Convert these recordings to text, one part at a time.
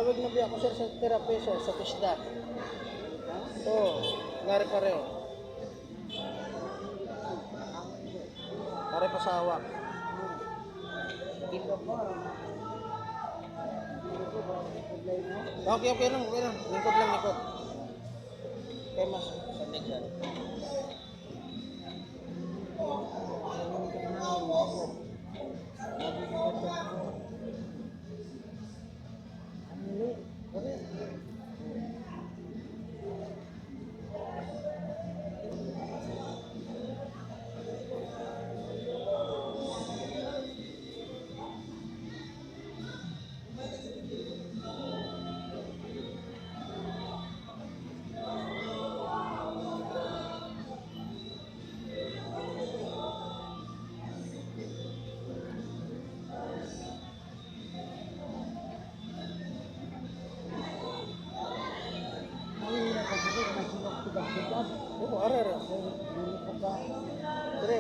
Tawag na biya ko sir sa therapy sir, sa pisda. Oo, ngari pareho. Pare pa sa hawak. Okay, okay lang, okay lang. Lingkod lang, lingkod. Okay, mas. Sandig yan. Oo, ara. Dire.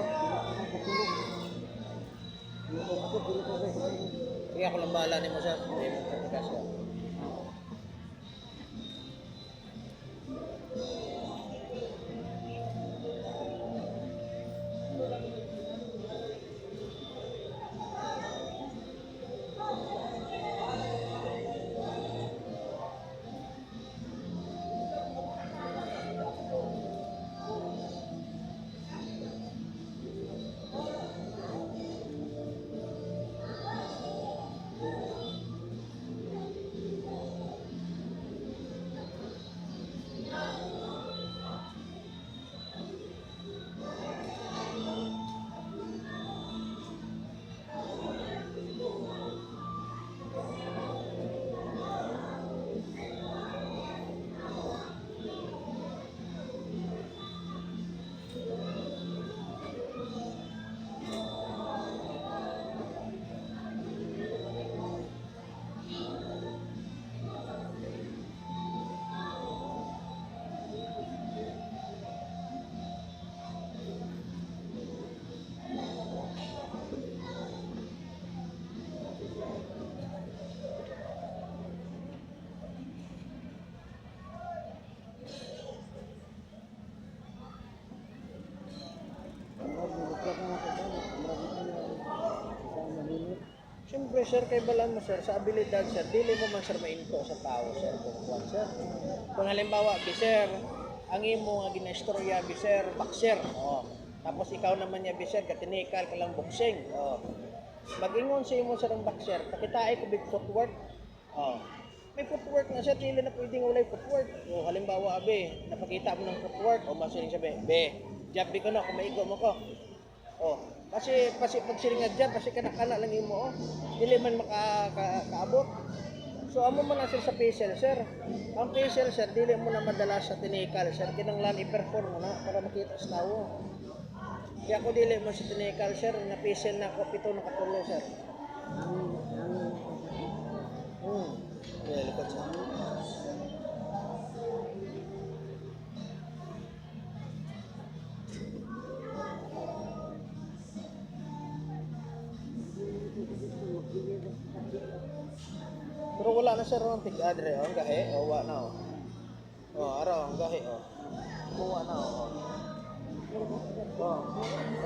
Sige, ako lang bahala ni mo sir. Hindi mo katigas yan. Siyempre sir, kay balan mo sir, sa abilidad sir, dili mo man sir mainto sa tao sir, kung sir. Kung halimbawa, sir, ang imo nga ginestorya sir, boxer, oh. Tapos ikaw naman niya sir, katinikal ka lang boxing, oh. Mag-ingon sa imo sir ang boxer, pakitae ko big footwork, oh. May footwork na sir, dili na pwedeng ulay footwork. O halimbawa, napakita mo ng footwork, o masuling sabi, jab ko na, kung maigo mo ko. Oh, kasi pag siringad dyan, kasi kanakana lang yung mo, oh. Dili man makaabot. So, amo mo na sir sa facial, sir. Ang facial, sir, dili mo na madala sa tinikal, sir. Kinanglan i-perform mo na para makita sa tao. Kaya ako dili mo sa tinikal, sir, na facial na ako, 7 na kapulo, sir. Okay, likod sir. Pero wala na sir ang tig-adre, ang gahe, o wala na o. O, araw, ang gahe o. Kuha na o.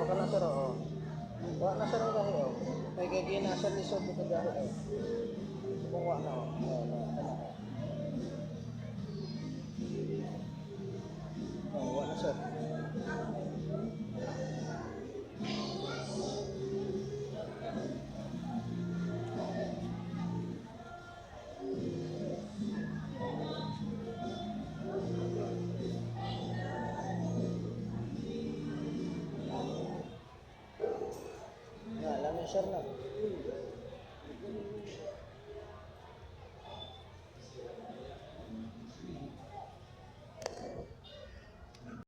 O ka na sir o. Wala na sir ang gahe o. May gagina sir ni Sob ito gahe o. Kuha na o. O, wala na sir. Alam mo sir na.